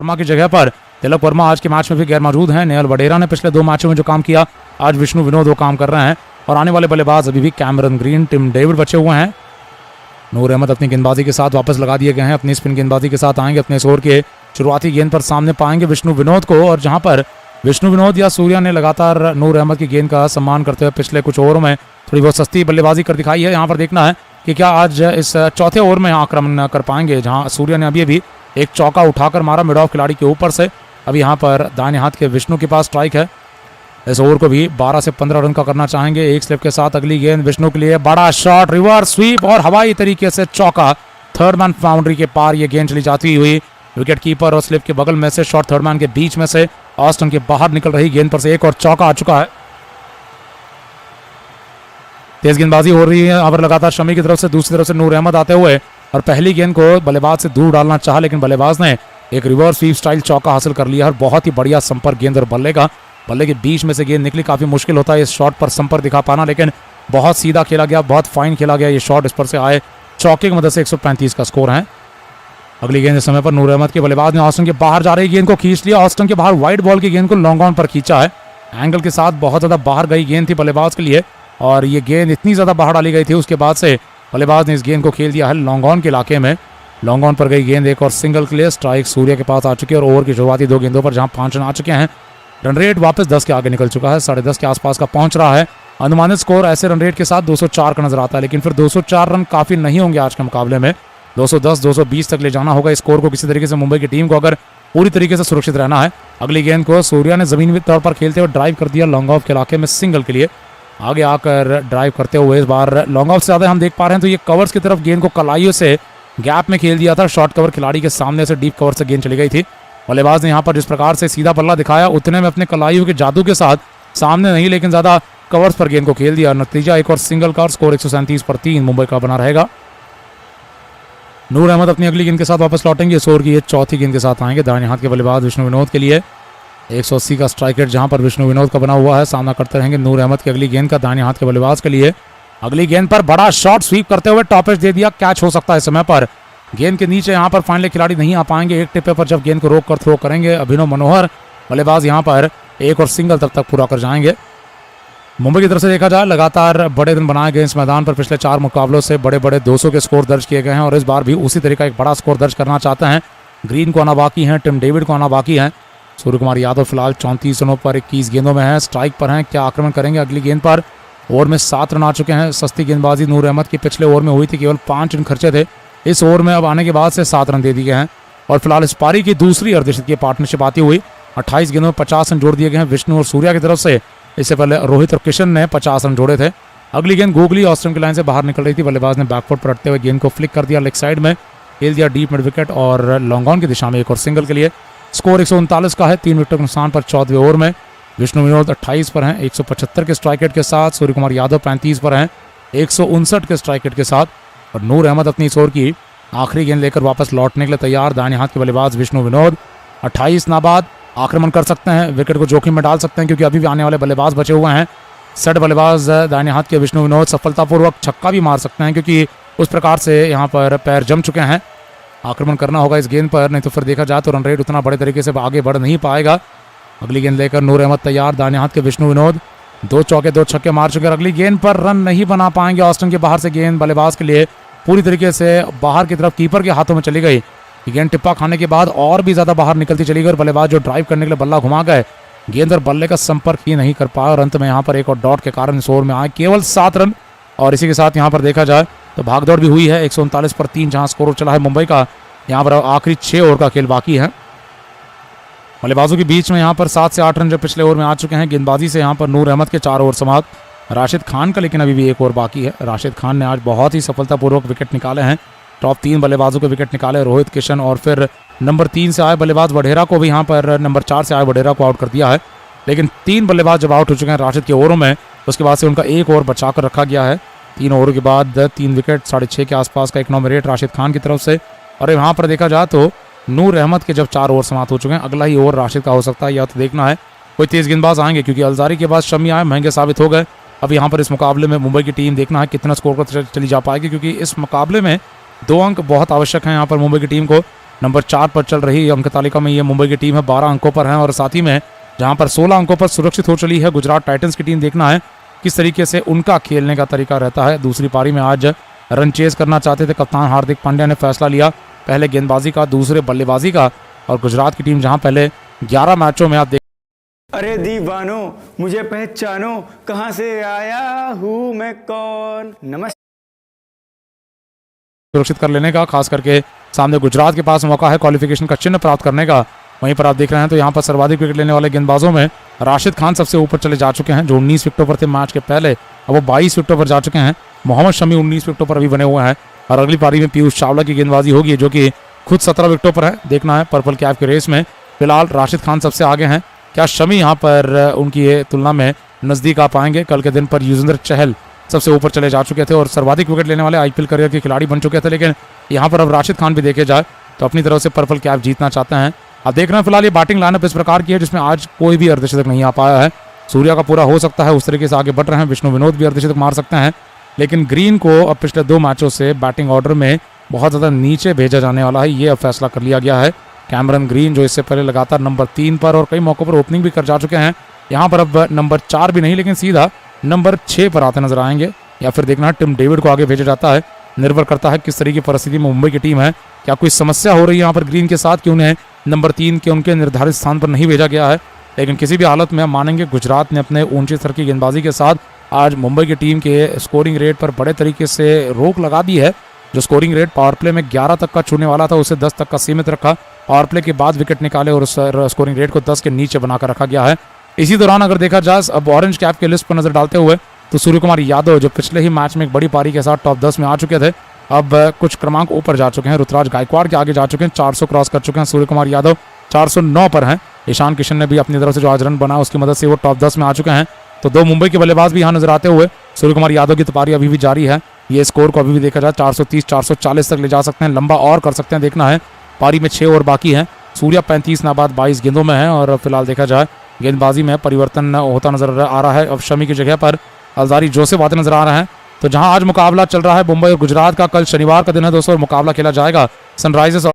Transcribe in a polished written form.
वर्मा की जगह पर तिलक वर्मा आज के मैच में भी गैर मौजूद हैं। नेहल वडेरा ने पिछले 2 मैचों में जो काम किया आज विष्णु विनोद वो काम कर रहे हैं। और आने वाले बल्लेबाज अभी भी कैमरन ग्रीन, टिम डेविड बचे हुए हैं। नूर अहमद अपनी गेंदबाजी के साथ वापस लगा दिए गए हैं। अपनी स्पिन गेंदबाजी के साथ आएंगे। अपने स्कोर के शुरुआती गेंद पर सामने पाएंगे विष्णु विनोद को। और जहां पर विष्णु विनोद या सूर्या ने लगातार नूर अहमद की गेंद का सम्मान करते हुए पिछले कुछ ओवरों में थोड़ी बहुत सस्ती बल्लेबाजी कर दिखाई है। यहाँ पर देखना है कि क्या आज इस चौथे ओवर में आक्रमण कर पाएंगे, जहां सूर्या ने अभी एक चौका उठाकर मारा मिड ऑफ खिलाड़ी के ऊपर से। अभी यहाँ पर दाहिने हाथ के विष्णु के पास स्ट्राइक है। इस ओवर को भी 12 से 15 रन का करना चाहेंगे। एक स्लिप के साथ अगली गेंद विष्णु के लिए, बड़ा शॉट, रिवर्स स्वीप और हवाई तरीके से चौका। थर्ड मैन बाउंड्री के पार ये गेंद चली जाती हुई विकेट कीपर और स्लिप के बगल में से शॉट थर्ड मैन के बीच में से ऑस्टन के बाहर निकल रही गेंद पर से एक और चौका आ चुका है। तेज गेंदबाजी हो रही है अब लगातार शमी की तरफ से, दूसरी तरफ से नूर अहमद आते हुए और पहली गेंद को बल्लेबाज से दूर डालना चाहा, लेकिन बल्लेबाज ने एक रिवर्स स्वीप स्टाइल चौका हासिल कर लिया और बहुत ही बढ़िया संपर्क गेंद और बल्ले के बीच में से गेंद निकली। काफी मुश्किल होता है इस शॉट पर संपर्क दिखा पाना, लेकिन बहुत सीधा खेला गया, बहुत फाइन खेला गया ये शॉट। इस पर से आए चौके की मदद से 135 का स्कोर है। अगली गेंद इस समय पर नूर अहमद के बल्लेबाज ने ऑस्टन के बाहर जा रही गेंद को खींच लिया। ऑस्टन के बाहर वाइड बॉल की गेंद को लॉन्ग ऑन पर खींचा है। एंगल के साथ बहुत ज्यादा बाहर गई गेंद थी बल्लेबाज के लिए और ये गेंद इतनी ज्यादा बाहर डाली गई थी, उसके बाद से बल्लेबाज ने इस गेंद को खेल दिया है लॉन्ग ऑन के इलाके में। लॉन्ग ऑन पर गई गेंद एक और सिंगल के लिए स्ट्राइक सूर्य के पास आ चुकी है और ओवर की शुरुआती 2 गेंदों पर जहां 5 रन आ चुके हैं, रन रेट वापस 10 के आगे निकल चुका है, 10.5 के आसपास का पहुंच रहा है। अनुमानित स्कोर ऐसे रन रेट के साथ 204 का नजर आता है, लेकिन फिर 204 रन काफी नहीं होंगे आज के मुकाबले में। 210-220 तक ले जाना होगा स्कोर को किसी तरीके से मुंबई की टीम को, अगर पूरी तरीके से सुरक्षित रहना है। अगली गेंद को सूर्या ने जमीनी तौर पर खेलते हुए ड्राइव कर दिया लॉन्ग ऑफ के इलाके में सिंगल के लिए। आगे आकर ड्राइव करते हुए इस बार लॉन्ग ऑफ से ज्यादा हम देख पा रहे हैं तो ये कवर्स की तरफ गेंद को कलाइयों से गैप में खेल दिया था। शॉर्ट कवर खिलाड़ी के सामने से डीप कवर से गेंद चली गई थी। बल्लेबाज ने यहाँ पर जिस प्रकार से सीधा बल्ला दिखाया उतने में अपने कलाइयों के जादू के साथ सामने नहीं लेकिन ज्यादा कवर्स पर गेंद को खेल दिया। नतीजा एक और सिंगल का और स्कोर 137 पर 3 मुंबई का बना रहेगा। नूर अहमद अपनी अगली गेंद के साथ वापस लौटेंगे। इस ओवर की ये चौथी गेंद के साथ आएंगे दाहिने हाथ के बल्लेबाज विष्णु विनोद के लिए। 180 का स्ट्राइक रेट जहां पर विष्णु विनोद का बना हुआ है, सामना करते रहेंगे नूर अहमद की अगली गेंद का दाहिने हाथ के बल्लेबाज के लिए। अगली गेंद पर बड़ा शॉट स्वीप करते हुए टॉप एज दे दिया, कैच हो सकता है इस समय पर। गेंद के नीचे यहाँ पर फाइनली खिलाड़ी नहीं आ पाएंगे। एक टिप्पे पर जब गेंद को रोक कर थ्रो करेंगे अभिनव मनोहर बल्लेबाज यहाँ पर एक और सिंगल तक पूरा कर जाएंगे। मुंबई की तरफ से देखा जाए लगातार बड़े रन बनाए गए इस मैदान पर। पिछले 4 मुकाबलों से बड़े 200 के स्कोर दर्ज किए गए हैं और इस बार भी उसी तरीका एक बड़ा स्कोर दर्ज करना चाहते हैं। ग्रीन को आना बाकी है, टिम डेविड को आना बाकी है। सूर्य कुमार यादव फिलहाल 34 रनों पर 21 गेंदों में है, स्ट्राइक पर हैं। क्या आक्रमण करेंगे अगली गेंद पर? ओवर में 7 रन आ चुके हैं। सस्ती गेंदबाजी नूर अहमद की पिछले ओवर में हुई थी, केवल 5 रन खर्चे थे। इस ओवर में अब आने के बाद से 7 रन दे दिए गए हैं और फिलहाल इस पारी की दूसरी अर्धशतकीय पार्टनरशिप आती हुई 28 गेंदों में 50 रन जोड़ दिए गए हैं विष्णु और सूर्या की तरफ से। इससे पहले रोहित और किशन ने 50 रन जोड़े थे। अगली गेंद गोगली ऑस्ट्रेलियन की लाइन से बाहर निकल रही थी। बल्लेबाज ने बैकफुट पर रखते हुए गेंद को फ्लिक कर दिया लेग साइड में, खेल दिया डीप मिड विकेट और लॉन्ग ऑन की दिशा में एक और सिंगल के लिए। स्कोर 139 का है 3 विकेट के नुकसान पर 14वें ओवर में। विष्णु विनोद 28 पर हैं 175 के स्ट्राइक रेट के साथ। सूर्य कुमार यादव 35 पर हैं 159 के स्ट्राइक रेट के साथ। और नूर अहमद अपनी इस ओवर की आखिरी गेंद लेकर वापस लौटने के लिए तैयार। दाहिने हाथ के बल्लेबाज विष्णु विनोद 28 नाबाद आक्रमण कर सकते हैं, विकेट को जोखिम में डाल सकते हैं क्योंकि अभी भी आने वाले बल्लेबाज बचे हुए हैं। सेट बल्लेबाज दाहिने हाथ के विष्णु विनोद सफलतापूर्वक छक्का भी मार सकते हैं क्योंकि उस प्रकार से यहाँ पर पैर जम चुके हैं। आक्रमण करना होगा इस गेंद पर, नहीं तो फिर देखा जाए तो रन रेट उतना बड़े तरीके से आगे बढ़ नहीं पाएगा। अगली गेंद लेकर नूर अहमद तैयार। दाहिने हाथ के विष्णु विनोद 2 चौके 2 छक्के मार चुके हैं। अगली गेंद पर रन नहीं बना पाएंगे। ऑस्टन के बाहर से गेंद बल्लेबाज के लिए पूरी तरीके से बाहर की तरफ कीपर के हाथों में चली गई। गेंद टिप्पा खाने के बाद और भी ज्यादा बाहर निकलती चली गई और बल्लेबाज जो ड्राइव करने के लिए बल्ला घुमा गए, गेंद और बल्ले का संपर्क ही नहीं कर पाया और अंत में यहाँ पर एक और डॉट के कारण इस ओवर में आए केवल 7 रन। और इसी के साथ यहाँ पर देखा जाए तो भागदौड़ भी हुई है 139 पर 3 जहां स्कोर चला है मुंबई का। यहाँ पर आखिरी 6 ओवर का खेल बाकी है। बल्लेबाजों के बीच में यहाँ पर 7 से 8 रन जो पिछले ओवर में आ चुके हैं। गेंदबाजी से यहाँ पर नूर अहमद के 4 ओवर समाप्त। राशिद खान का लेकिन अभी भी 1 ओवर बाकी है। राशिद खान ने आज बहुत ही सफलतापूर्वक विकेट निकाले हैं। टॉप 3 बल्लेबाजों के विकेट निकाले, रोहित किशन और फिर नंबर 3 से आए बल्लेबाज वडेरा को भी यहाँ पर नंबर 4 से आए वडेरा को आउट कर दिया है। लेकिन 3 बल्लेबाज जब आउट हो चुके हैं राशिद के ओवरों में, उसके बाद से उनका 1 ओवर बचा कर रखा गया है। 3 ओवर के बाद 3 विकेट 6.5 के आसपास का इकनॉमी रेट राशिद खान की तरफ से। और यहाँ पर देखा जाए तो नूर अहमद के जब 4 ओवर समाप्त हो चुके हैं, अगला ही ओवर राशिद का हो सकता है या तो देखना है कोई तेज गेंदबाज आएंगे क्योंकि अलजारी के बाद शमी आए महंगे साबित हो गए। अब यहाँ पर इस मुकाबले में मुंबई की टीम देखना है कितना स्कोर पर चली जा पाएगी क्योंकि इस मुकाबले में 2 अंक बहुत आवश्यक हैं यहाँ पर मुंबई की टीम को। नंबर 4 पर चल रही अंक तालिका में ये मुंबई की टीम है, 12 अंकों पर है। और साथ ही में जहां पर 16 अंकों पर सुरक्षित हो चली है गुजरात टाइटंस की टीम, देखना है किस तरीके से उनका खेलने का तरीका रहता है। दूसरी पारी में आज रन चेज करना चाहते थे कप्तान हार्दिक पांड्या ने फैसला लिया पहले गेंदबाजी का दूसरे बल्लेबाजी का। और गुजरात की टीम जहां पहले 11 मैचों में आप देख अरे दीवानो मुझे पहचानो, कहां से आया हूँ मैं कौन। नमस्ते। सुरक्षित कर लेने का, खास करके सामने गुजरात के पास मौका है क्वालिफिकेशन का चिन्ह प्राप्त करने का। वहीं पर आप देख रहे हैं तो यहाँ पर सर्वाधिक विकेट लेने वाले गेंदबाजों में राशिद खान सबसे ऊपर चले जा चुके हैं जो 19 विकेटों पर थे मैच के पहले, अब वो 22 विकेटों पर जा चुके हैं। मोहम्मद शमी 19 विकेटों पर अभी बने हुए हैं और अगली पारी में पीयूष चावला की गेंदबाजी होगी जो कि खुद 17 विकेटों पर है। देखना है पर्पल कैप की रेस में फिलहाल राशिद खान सबसे आगे हैं, क्या शमी यहाँ पर उनकी ये तुलना में नजदीक आ पाएंगे। कल के दिन पर युजवेंद्र चहल सबसे ऊपर चले जा चुके थे और सर्वाधिक विकेट लेने वाले आईपीएल करियर के खिलाड़ी बन चुके थे, लेकिन यहाँ पर अब राशिद खान भी देखे जाए तो अपनी तरफ से पर्पल कैप जीतना चाहते हैं। अब देख रहे हैं फिलहाल ये बैटिंग लाइनअप इस प्रकार की है जिसमें आज कोई भी अर्धशतक नहीं आ पाया है। सूर्या का पूरा हो सकता है, उस तरीके से आगे बढ़ रहे हैं। विष्णु विनोद भी अर्धशतक मार सकते हैं, लेकिन ग्रीन को अब पिछले 2 मैचों से बैटिंग ऑर्डर में बहुत ज़्यादा नीचे भेजा जाने वाला है, ये अब फैसला कर लिया गया है। कैमरन ग्रीन जो इससे पहले लगातार नंबर 3 पर और कई मौकों पर ओपनिंग भी कर जा चुके हैं, यहाँ पर अब नंबर 4 भी नहीं लेकिन सीधा नंबर 6 पर आते नजर आएंगे। या फिर देखना है टिम डेविड को आगे भेजा जाता है, निर्भर करता है किस तरह की परिस्थिति में मुंबई की टीम है। क्या कोई समस्या हो रही है यहाँ पर ग्रीन के साथ कि उन्हें नंबर 3 के उनके निर्धारित स्थान पर नहीं भेजा गया है, लेकिन किसी भी हालत में हम मानेंगे गुजरात ने अपने ऊंचे स्तर की गेंदबाजी के साथ आज मुंबई की टीम के स्कोरिंग रेट पर बड़े तरीके से रोक लगा दी है। जो स्कोरिंग रेट पावर प्ले में 11 तक का छूने वाला था उसे 10 तक का सीमित रखा, पावर प्ले के बाद विकेट निकाले और उस स्कोरिंग रेट को 10 के नीचे बनाकर रखा गया है। इसी दौरान अगर देखा जाए अब ऑरेंज कैप के लिस्ट पर नजर डालते हुए तो सूर्य कुमार यादव जो पिछले ही मैच में एक बड़ी पारी के साथ टॉप 10 में आ चुके थे, अब कुछ क्रमांक ऊपर जा चुके हैं। ऋतुराज गायकवाड़ के आगे जा चुके हैं, 400 क्रॉस कर चुके हैं। सूर्य कुमार यादव 409 पर हैं। ईशान किशन ने भी अपनी तरफ से जो आज रन बना उसकी मदद से वो टॉप 10 में आ चुके हैं। तो 2 मुंबई के बल्लेबाज भी यहाँ नजर आते हुए सूर्य कुमार यादव की पारी अभी भी जारी है। ये स्कोर को अभी भी देखा जाए 430 440 तक ले जा सकते हैं, लंबा और कर सकते हैं। देखना है पारी में 6 ओवर बाकी हैं। सूर्या 35 नाबाद 22 गेंदों में है और फिलहाल देखा जाए गेंदबाजी में परिवर्तन होता नजर आ रहा है। अब शमी की जगह पर अलजारी जोसेफ आते नजर आ रहे हैं। तो जहां आज मुकाबला चल रहा है मुंबई और गुजरात का, कल शनिवार का दिन है दोस्तों और मुकाबला खेला जाएगा सनराइजर्स